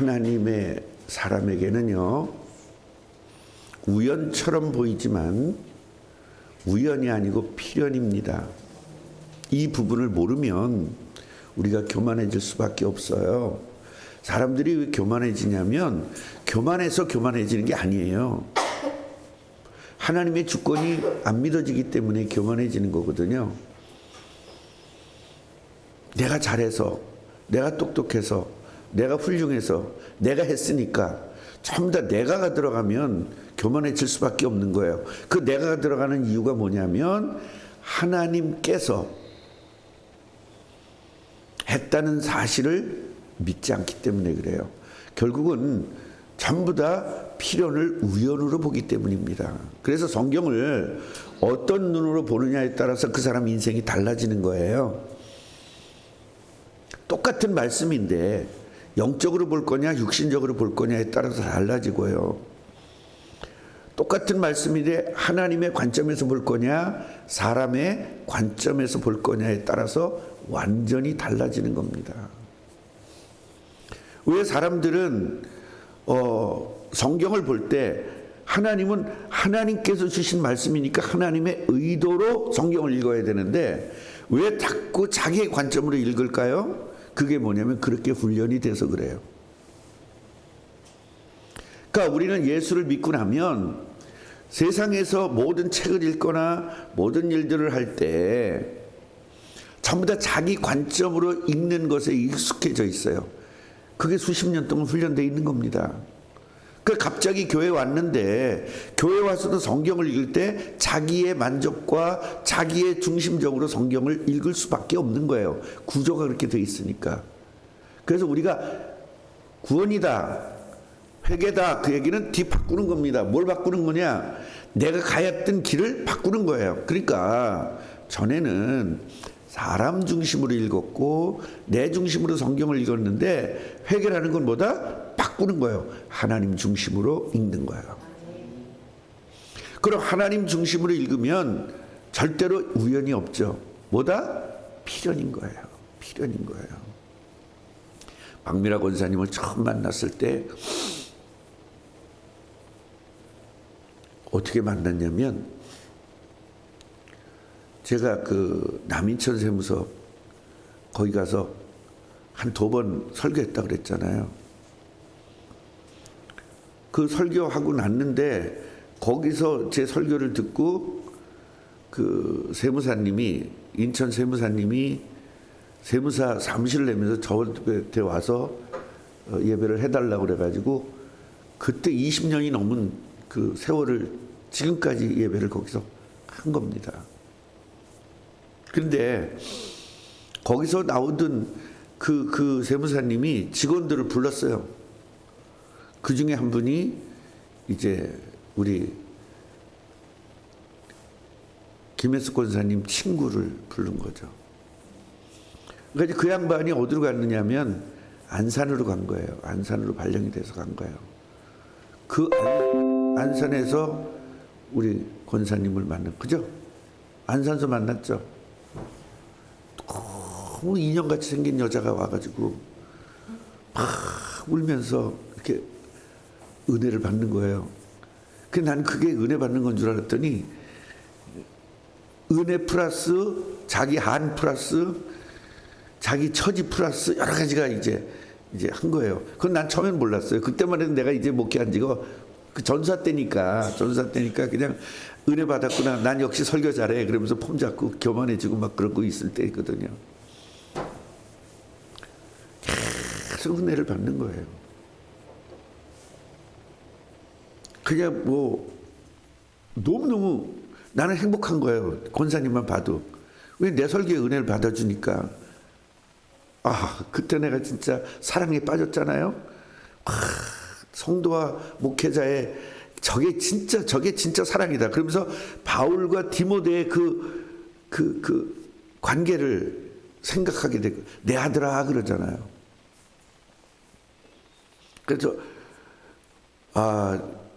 하나님의 사람에게는요, 우연처럼 보이지만 우연이 아니고 필연입니다. 이 부분을 모르면 우리가 교만해질 수밖에 없어요. 사람들이 왜 교만해지냐면 교만해서 교만해지는 게 아니에요. 하나님의 주권이 안 믿어지기 때문에 교만해지는 거거든요. 내가 잘해서, 내가 똑똑해서, 내가 훌륭해서, 내가 했으니까 전부 다 내가가 들어가면 교만해질 수밖에 없는 거예요. 그 내가가 들어가는 이유가 뭐냐면 하나님께서 했다는 사실을 믿지 않기 때문에 그래요. 결국은 전부 다 필연을 우연으로 보기 때문입니다. 그래서 성경을 어떤 눈으로 보느냐에 따라서 그 사람 인생이 달라지는 거예요. 똑같은 말씀인데 영적으로 볼 거냐 육신적으로 볼 거냐에 따라서 달라지고요. 똑같은 말씀인데 하나님의 관점에서 볼 거냐 사람의 관점에서 볼 거냐에 따라서 완전히 달라지는 겁니다. 왜 사람들은 성경을 볼 때 하나님은 하나님께서 주신 말씀이니까 하나님의 의도로 성경을 읽어야 되는데 왜 자꾸 자기의 관점으로 읽을까요? 그게 뭐냐면 그렇게 훈련이 돼서 그래요. 그러니까 우리는 예수를 믿고 나면 세상에서 모든 책을 읽거나 모든 일들을 할 때 전부 다 자기 관점으로 읽는 것에 익숙해져 있어요. 그게 수십 년 동안 훈련되어 있는 겁니다. 그 갑자기 교회 왔는데 교회 와서도 성경을 읽을 때 자기의 만족과 자기의 중심적으로 성경을 읽을 수밖에 없는 거예요. 구조가 그렇게 되어 있으니까. 그래서 우리가 구원이다, 회개다 그 얘기는 뒤 바꾸는 겁니다. 뭘 바꾸는 거냐? 내가 가야 했던 길을 바꾸는 거예요. 그러니까 전에는 사람 중심으로 읽었고 내 중심으로 성경을 읽었는데 회개라는 건 뭐다? 바꾸는 거예요. 하나님 중심으로 읽는 거예요. 그럼 하나님 중심으로 읽으면 절대로 우연이 없죠. 뭐다? 필연인 거예요. 필연인 거예요. 박미라 권사님을 처음 만났을 때 어떻게 만났냐면 제가 그 남인천 세무서 거기 가서 한 2번 설교했다 그랬잖아요. 그 설교하고 났는데 거기서 제 설교를 듣고 그 세무사님이 인천 세무사님이 세무사 사무실을 내면서 저한테 와서 예배를 해달라고 그래가지고 그때 20년이 넘은 그 세월을 지금까지 예배를 거기서 한 겁니다. 그런데 거기서 나오던 그 세무사님이 직원들을 불렀어요. 그 중에 한 분이 이제 우리 김혜숙 권사님 친구를 부른 거죠. 그러니까 그 양반이 어디로 갔느냐면 안산으로 간 거예요. 안산으로 발령이 돼서 간 거예요. 그 안산에서 우리 권사님을 만난, 그죠? 안산에서 만났죠. 너무 인형같이 생긴 여자가 와가지고 막 울면서 이렇게 은혜를 받는 거예요. 근데 나는 그게 은혜 받는 건 줄 알았더니 은혜 플러스 자기 한 플러스 자기 처지 플러스 여러 가지가 이제 한 거예요. 그건 난 처음엔 몰랐어요. 그때만 해도 내가 이제 목회한 지가 그 전사 때니까 그냥 은혜 받았구나. 난 역시 설교 잘해. 그러면서 폼 잡고 교만해지고 막 그러고 있을 때거든요. 계속 은혜를 받는 거예요. 그냥 뭐 너무너무 나는 행복한 거예요. 권사님만 봐도. 왜 내 설교에 은혜를 받아주니까. 그때 내가 진짜 사랑에 빠졌잖아요. 성도와 목회자의 저게 진짜 사랑이다. 그러면서 바울과 디모데의 그 관계를 생각하게 되고 내 아들아 그러잖아요. 그래서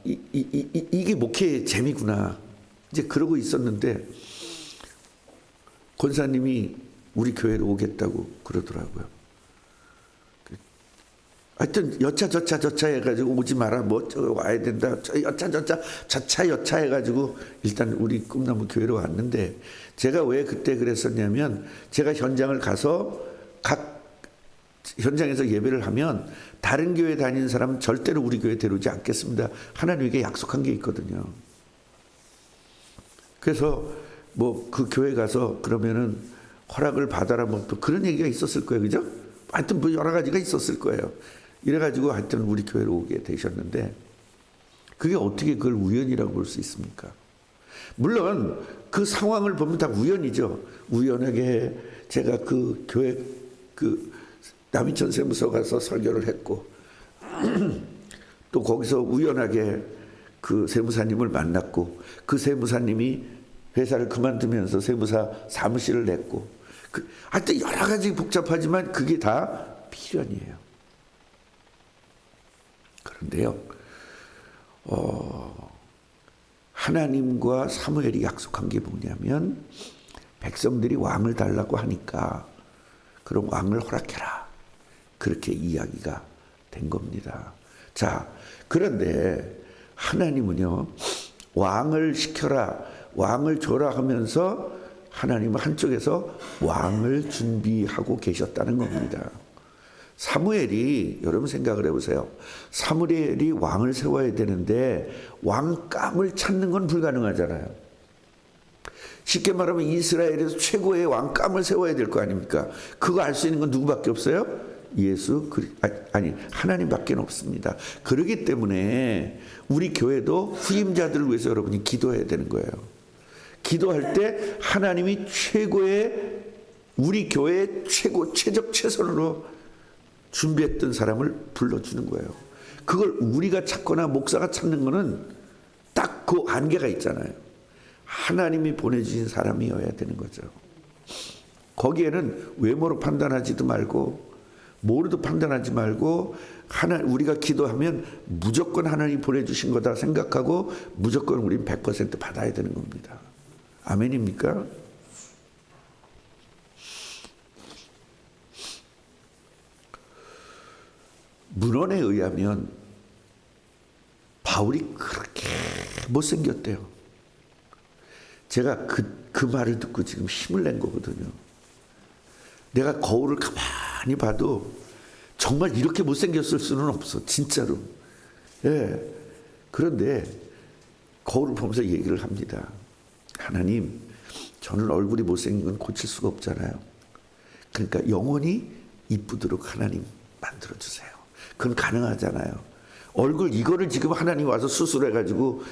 이게 목회의 재미구나. 이제 그러고 있었는데 권사님이 우리 교회로 오겠다고 그러더라고요. 하여튼 여차 해가지고 오지 마라, 뭐 와야 된다, 여차 해가지고 일단 우리 꿈나무 교회로 왔는데, 제가 왜 그때 그랬었냐면, 제가 현장을 가서 각 현장에서 예배를 하면 다른 교회 다니는 사람은 절대로 우리 교회 데려오지 않겠습니다. 하나님에게 약속한 게 있거든요. 그래서 뭐 그 교회 가서 그러면은 허락을 받아라, 뭐 또 그런 얘기가 있었을 거예요, 그죠? 하여튼 뭐 여러 가지가 있었을 거예요. 이래가지고 하여튼 우리 교회로 오게 되셨는데, 그게 어떻게 그걸 우연이라고 볼 수 있습니까? 물론 그 상황을 보면 다 우연이죠. 우연하게 제가 그 교회 그 남인천 세무서 가서 설교를 했고, 또 거기서 우연하게 그 세무사님을 만났고, 그 세무사님이 회사를 그만두면서 세무사 사무실을 냈고, 하여튼 여러 가지 복잡하지만 그게 다 필연이에요. 그런데요, 하나님과 사무엘이 약속한 게 뭐냐면, 백성들이 왕을 달라고 하니까 그럼 왕을 허락해라, 그렇게 이야기가 된 겁니다. 자, 그런데 하나님은요, 왕을 시켜라, 왕을 줘라 하면서 하나님은 한쪽에서 왕을 준비하고 계셨다는 겁니다. 사무엘이, 여러분 생각을 해보세요. 사무엘이 왕을 세워야 되는데 왕감을 찾는 건 불가능하잖아요. 쉽게 말하면 이스라엘에서 최고의 왕감을 세워야 될 거 아닙니까? 그거 알 수 있는 건 누구밖에 없어요? 하나님밖에 없습니다. 그렇기 때문에 우리 교회도 후임자들을 위해서 여러분이 기도해야 되는 거예요. 기도할 때 하나님이 최고의, 우리 교회의 최적 최선으로 준비했던 사람을 불러주는 거예요. 그걸 우리가 찾거나 목사가 찾는 거는 딱 그 한계가 있잖아요. 하나님이 보내주신 사람이어야 되는 거죠. 거기에는 외모로 판단하지도 말고 뭐로도 판단하지 말고, 우리가 기도하면 무조건 하나님이 보내주신 거다 생각하고 무조건 우린 100% 받아야 되는 겁니다. 아멘입니까? 문헌에 의하면 바울이 그렇게 못생겼대요. 제가 그 말을 듣고 지금 힘을 낸 거거든요. 내가 거울을 가만히 봐도 정말 이렇게 못생겼을 수는 없어, 진짜로. 예. 그런데 거울을 보면서 얘기를 합니다. 하나님, 저는 얼굴이 못생긴 건 고칠 수가 없잖아요. 그러니까 영혼이 이쁘도록 하나님 만들어주세요. 그건 가능하잖아요. 얼굴 이거를 지금 하나님 와서 수술해가지고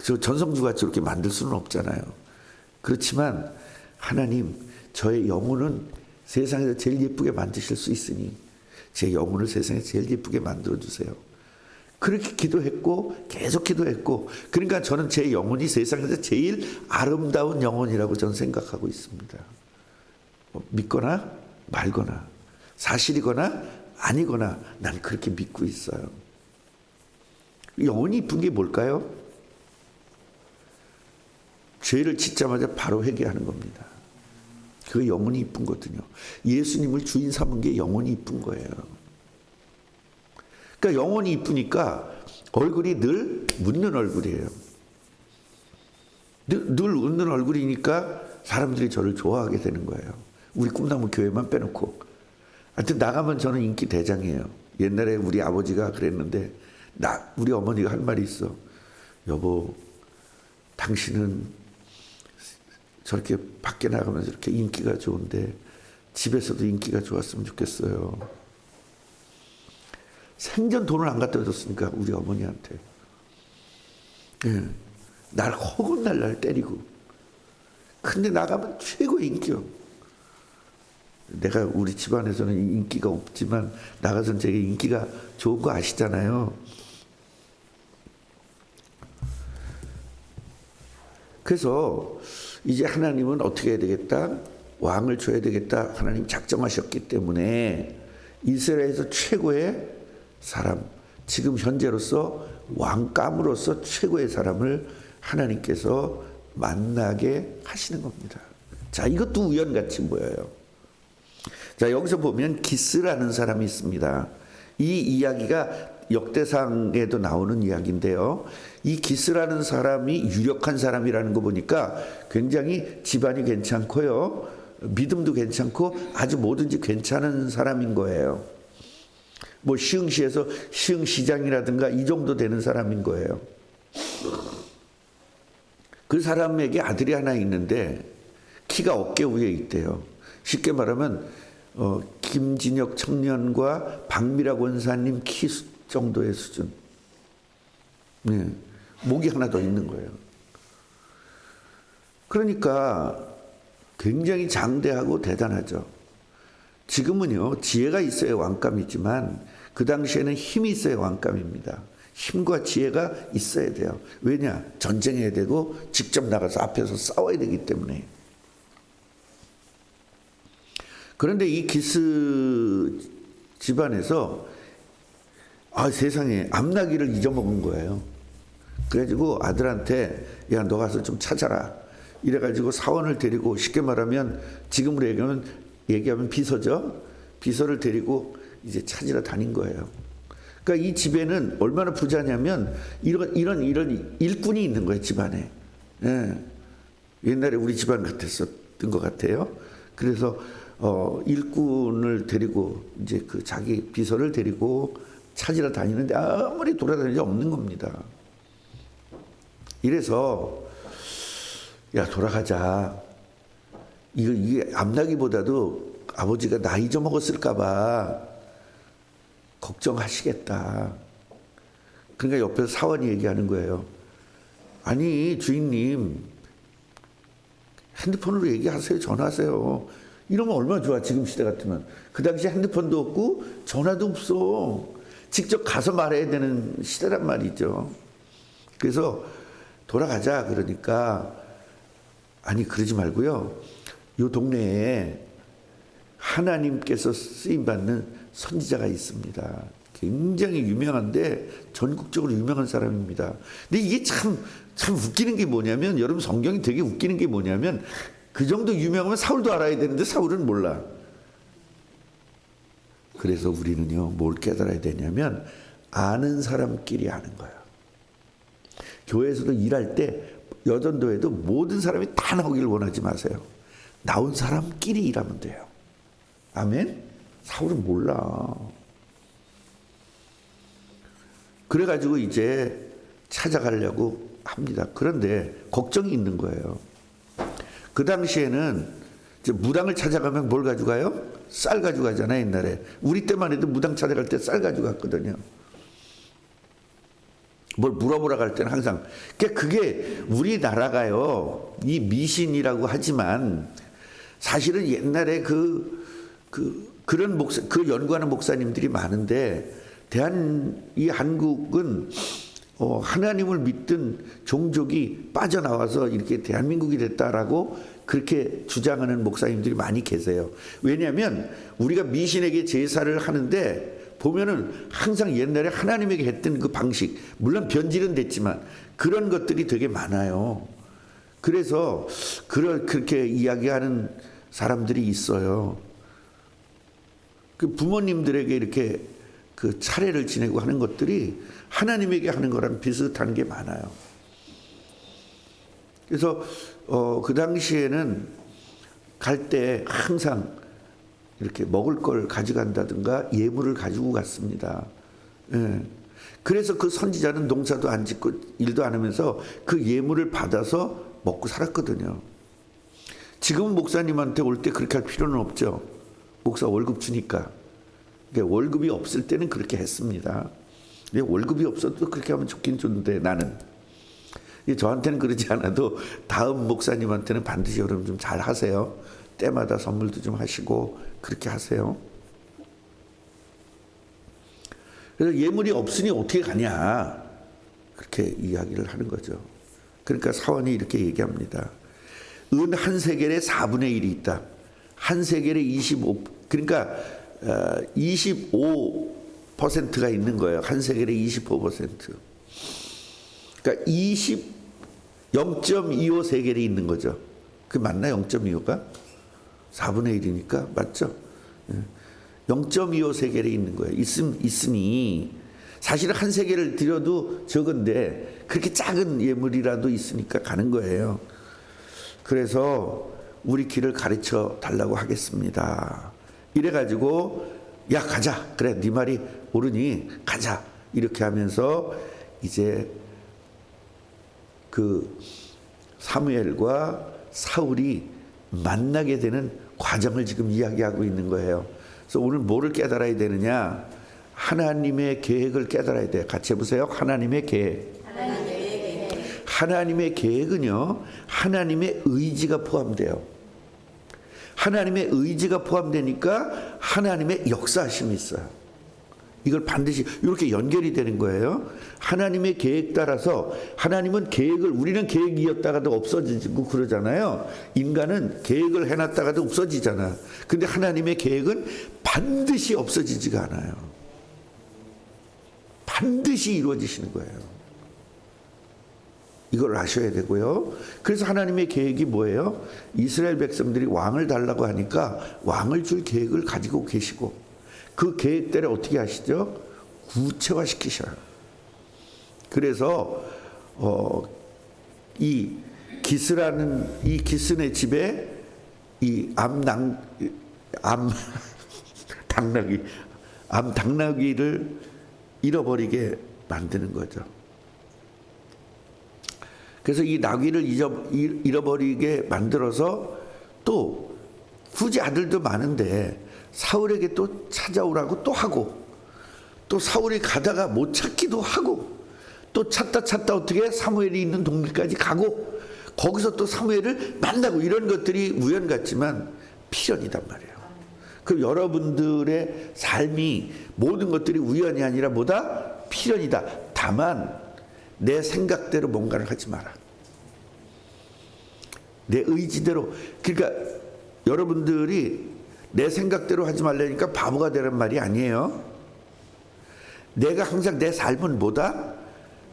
저 전성주같이 이렇게 만들 수는 없잖아요. 그렇지만 하나님, 저의 영혼은 세상에서 제일 예쁘게 만드실 수 있으니 제 영혼을 세상에서 제일 예쁘게 만들어주세요. 그렇게 기도했고 계속 기도했고, 그러니까 저는 제 영혼이 세상에서 제일 아름다운 영혼이라고 저는 생각하고 있습니다. 믿거나 말거나 사실이거나 아니거나 난 그렇게 믿고 있어요. 영혼이 이쁜 게 뭘까요? 죄를 짓자마자 바로 회개하는 겁니다. 그 영혼이 이쁜 거거든요. 예수님을 주인 삼은 게 영혼이 이쁜 거예요. 그러니까 영혼이 이쁘니까 얼굴이 늘 웃는 얼굴이에요. 늘 웃는 얼굴이니까 사람들이 저를 좋아하게 되는 거예요. 우리 꿈나무 교회만 빼놓고. 하여튼 나가면 저는 인기 대장이에요. 옛날에 우리 아버지가 그랬는데, 우리 어머니가 한 말이 있어. 여보, 당신은 저렇게 밖에 나가면서 이렇게 인기가 좋은데 집에서도 인기가 좋았으면 좋겠어요. 생전 돈을 안 갖다 줬으니까 우리 어머니한테. 예, 날 허군날날 때리고. 근데 나가면 최고의 인기요. 내가 우리 집안에서는 인기가 없지만 나가서는 되게 인기가 좋은 거 아시잖아요. 그래서 이제 하나님은 어떻게 해야 되겠다? 왕을 줘야 되겠다. 하나님 작정하셨기 때문에 이스라엘에서 최고의 사람, 지금 현재로서 왕감으로서 최고의 사람을 하나님께서 만나게 하시는 겁니다. 자, 이것도 우연같이 보여요. 자, 여기서 보면 기스라는 사람이 있습니다. 이 이야기가 역대상에도 나오는 이야기인데요. 이 기스라는 사람이 유력한 사람이라는 거 보니까 굉장히 집안이 괜찮고요. 믿음도 괜찮고 아주 뭐든지 괜찮은 사람인 거예요. 뭐 시흥시에서 시흥시장이라든가 이 정도 되는 사람인 거예요. 그 사람에게 아들이 하나 있는데 키가 어깨 위에 있대요. 쉽게 말하면 김진혁 청년과 박미라 권사님 키 정도의 수준. 네. 목이 하나 더 있는 거예요. 그러니까 굉장히 장대하고 대단하죠. 지금은요, 지혜가 있어야 왕감이지만 그 당시에는 힘이 있어야 왕감입니다. 힘과 지혜가 있어야 돼요. 왜냐? 전쟁해야 되고 직접 나가서 앞에서 싸워야 되기 때문에. 그런데 이 기스 집안에서 세상에 암나기를 잊어먹은 거예요. 그래가지고 아들한테 야, 너 가서 좀 찾아라. 이래가지고 사원을 데리고, 쉽게 말하면 지금으로 얘기하면 비서죠. 비서를 데리고 이제 찾으러 다닌 거예요. 그러니까 이 집에는 얼마나 부자냐면 이런 일꾼이 있는 거예요, 집안에. 예. 옛날에 우리 집안 같았었던 것 같아요. 그래서 일꾼을 데리고 이제 그 자기 비서를 데리고 찾으러 다니는데 아무리 돌아다니지 없는 겁니다. 이래서 야, 돌아가자. 이게 암나기보다도 아버지가 나 잊어먹었을까봐 걱정하시겠다. 그러니까 옆에서 사원이 얘기하는 거예요. 아니, 주인님, 핸드폰으로 얘기하세요. 전화하세요. 이러면 얼마나 좋아, 지금 시대 같으면. 그 당시에 핸드폰도 없고 전화도 없어. 직접 가서 말해야 되는 시대란 말이죠. 그래서 돌아가자 그러니까, 아니 그러지 말고요, 이 동네에 하나님께서 쓰임받는 선지자가 있습니다. 굉장히 유명한데 전국적으로 유명한 사람입니다. 근데 이게 참 웃기는 게 뭐냐면, 여러분 성경이 되게 웃기는 게 뭐냐면, 그 정도 유명하면 사울도 알아야 되는데 사울은 몰라. 그래서 우리는요, 뭘 깨달아야 되냐면 아는 사람끼리 아는 거예요. 교회에서도 일할 때 여전도에도 모든 사람이 다 나오길 원하지 마세요. 나온 사람끼리 일하면 돼요. 아멘? 사울은 몰라. 그래가지고 이제 찾아가려고 합니다. 그런데 걱정이 있는 거예요. 그 당시에는 이제 무당을 찾아가면 뭘 가져가요? 쌀 가져가잖아요, 옛날에. 우리 때만 해도 무당 찾아갈 때 쌀 가져갔거든요. 뭘 물어보러 갈 때는 항상. 그게 우리나라가요, 이 미신이라고 하지만 사실은 옛날에 그런 그 연구하는 목사님들이 많은데, 이 한국은 하나님을 믿던 종족이 빠져나와서 이렇게 대한민국이 됐다라고 그렇게 주장하는 목사님들이 많이 계세요. 왜냐하면 우리가 미신에게 제사를 하는데 보면은 항상 옛날에 하나님에게 했던 그 방식, 물론 변질은 됐지만 그런 것들이 되게 많아요. 그래서 그렇게 이야기하는 사람들이 있어요. 그 부모님들에게 이렇게 그 차례를 지내고 하는 것들이 하나님에게 하는 거랑 비슷한 게 많아요. 그래서 그 당시에는 갈 때 항상 이렇게 먹을 걸 가져간다든가 예물을 가지고 갔습니다. 예. 그래서 그 선지자는 농사도 안 짓고 일도 안 하면서 그 예물을 받아서 먹고 살았거든요. 지금 목사님한테 올 때 그렇게 할 필요는 없죠. 목사 월급 주니까. 그러니까 월급이 없을 때는 그렇게 했습니다. 월급이 없어도 그렇게 하면 좋긴 좋은데, 나는 저한테는 그러지 않아도 다음 목사님한테는 반드시 여러분 좀 잘 하세요. 때마다 선물도 좀 하시고 그렇게 하세요. 그래서 예물이 없으니 어떻게 가냐, 그렇게 이야기를 하는 거죠. 그러니까 사원이 이렇게 얘기합니다. 은 한 세겔에 4분의 1이 있다. 한 세겔에 25, 그러니까 25%가 있는 거예요. 한 세겔에 25%. 그러니까 0.25 세겔이 있는 거죠. 그 맞나? 0.25가? 4분의 1이니까 맞죠? 0.25 세겔에 있는 거예요. 있으니 사실은 한 세겔을 드려도 적은데 그렇게 작은 예물이라도 있으니까 가는 거예요. 그래서 우리 길을 가르쳐 달라고 하겠습니다. 이래가지고 야 가자, 그래 네 말이 옳으니 가자, 이렇게 하면서 이제 그 사무엘과 사울이 만나게 되는 과정을 지금 이야기하고 있는 거예요. 그래서 오늘 뭐를 깨달아야 되느냐? 하나님의 계획을 깨달아야 돼요. 같이 해보세요. 하나님의 계획. 하나님의 계획은요, 하나님의 의지가 포함돼요. 하나님의 의지가 포함되니까 하나님의 역사하심이 있어요. 이걸 반드시 이렇게 연결이 되는 거예요. 하나님의 계획 따라서, 하나님은 계획을, 우리는 계획이었다가도 없어지고 그러잖아요. 인간은 계획을 해놨다가도 없어지잖아. 근데 하나님의 계획은 반드시 없어지지가 않아요. 반드시 이루어지시는 거예요. 이걸 아셔야 되고요. 그래서 하나님의 계획이 뭐예요? 이스라엘 백성들이 왕을 달라고 하니까 왕을 줄 계획을 가지고 계시고, 그 계획대로 어떻게 하시죠? 구체화시키셔요. 그래서 이 기스라는, 이 기스네 집에 이 당나귀를 잃어버리게 만드는 거죠. 그래서 이 나귀를 잃어버리게 만들어서, 또 굳이 아들도 많은데 사울에게 또 찾아오라고 또 하고, 또 사울이 가다가 못 찾기도 하고, 또 찾다 어떻게 사무엘이 있는 동네까지 가고, 거기서 또 사무엘을 만나고, 이런 것들이 우연 같지만 필연이단 말이에요. 그럼 여러분들의 삶이 모든 것들이 우연이 아니라 뭐다? 필연이다. 다만 내 생각대로 뭔가를 하지 마라. 내 의지대로. 그러니까 여러분들이 내 생각대로 하지 말라니까 바보가 되란 말이 아니에요. 내가 항상 내 삶은 뭐다?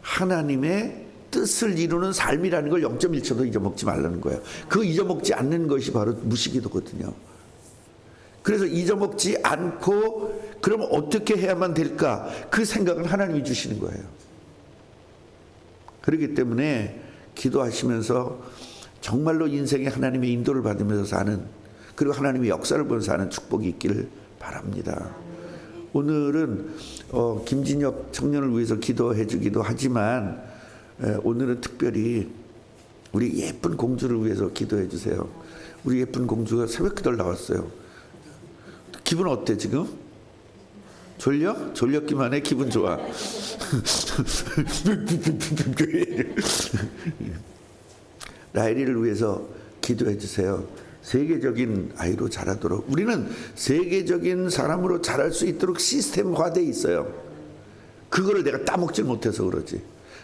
하나님의 뜻을 이루는 삶이라는 걸 0.1초도 잊어먹지 말라는 거예요. 그 잊어먹지 않는 것이 바로 무식이거든요. 그래서 잊어먹지 않고, 그러면 어떻게 해야만 될까? 그 생각은 하나님이 주시는 거예요. 그렇기 때문에 기도하시면서 정말로 인생에 하나님의 인도를 받으면서 사는, 그리고 하나님의 역사를 보면서 사는 축복이 있기를 바랍니다. 오늘은 김진혁 청년을 위해서 기도해 주기도 하지만, 오늘은 특별히 우리 예쁜 공주를 위해서 기도해 주세요. 우리 예쁜 공주가 새벽기도를 나왔어요. 기분 어때 지금? 졸려? 졸렸기만 해. 기분 좋아. 라헬이를 위해서 기도해 주세요. 세계적인 아이로 자라도록, 우리는 세계적인 사람으로 자랄 수 있도록 시스템화되어 있어요. 그거를 내가 따먹질 못해서 그러지.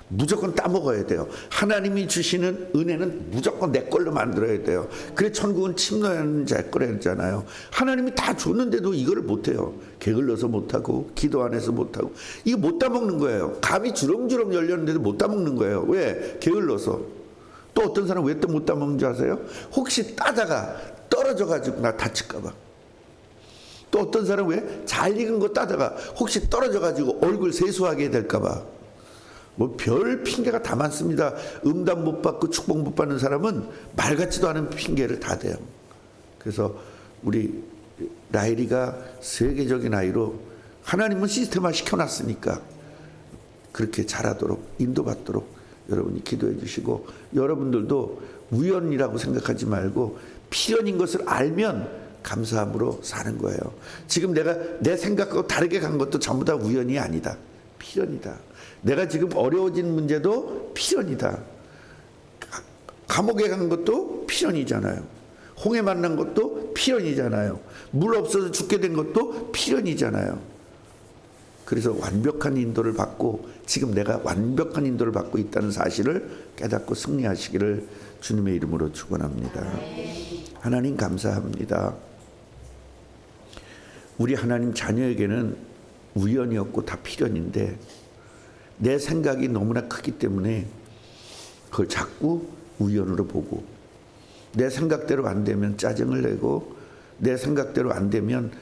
무조건 따먹어야 돼요. 하나님이 주시는 은혜는 무조건 내 걸로 만들어야 돼요. 그래 천국은 침노하는 자 거라잖아요. 하나님이 다 줬는데도 이거를 못해요. 게을러서 못하고, 기도 안 해서 못하고, 이거 못 따먹는 거예요. 감이 주렁주렁 열렸는데도 못 따먹는 거예요. 왜? 게을러서. 또 어떤 사람 왜 또 못 따먹는 줄 아세요? 혹시 따다가 떨어져가지고 나 다칠까봐. 또 어떤 사람 왜? 잘 익은 거 따다가 혹시 떨어져가지고 얼굴 세수하게 될까봐. 뭐 별 핑계가 다 많습니다. 응답 못 받고 축복 못 받는 사람은 말 같지도 않은 핑계를 다 대요. 그래서 우리 라헬이가 세계적인 아이로 하나님은 시스템화 시켜놨으니까 그렇게 자라도록, 인도받도록 여러분이 기도해 주시고, 여러분들도 우연이라고 생각하지 말고 필연인 것을 알면 감사함으로 사는 거예요. 지금 내가 내 생각하고 다르게 간 것도 전부 다 우연이 아니다. 필연이다. 내가 지금 어려워진 문제도 필연이다. 감옥에 간 것도 필연이잖아요. 홍해 만난 것도 필연이잖아요. 물 없어서 죽게 된 것도 필연이잖아요. 그래서 완벽한 인도를 받고, 지금 내가 완벽한 인도를 받고 있다는 사실을 깨닫고 승리하시기를 주님의 이름으로 축원합니다. 하나님 감사합니다. 우리 하나님 자녀에게는 우연이 없고 다 필연인데, 내 생각이 너무나 크기 때문에 그걸 자꾸 우연으로 보고, 내 생각대로 안 되면 짜증을 내고, 내 생각대로 안 되면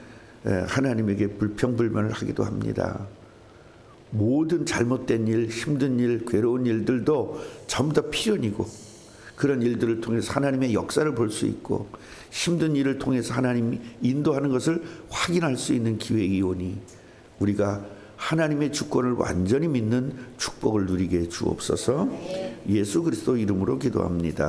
하나님에게 불평불만을 하기도 합니다. 모든 잘못된 일, 힘든 일, 괴로운 일들도 전부 다 필연이고 그런 일들을 통해서 하나님의 역사를 볼 수 있고 힘든 일을 통해서 하나님이 인도하는 것을 확인할 수 있는 기회이기 오니 우리가 하나님의 주권을 완전히 믿는 축복을 누리게 해 주옵소서. 예수 그리스도 이름으로 기도합니다.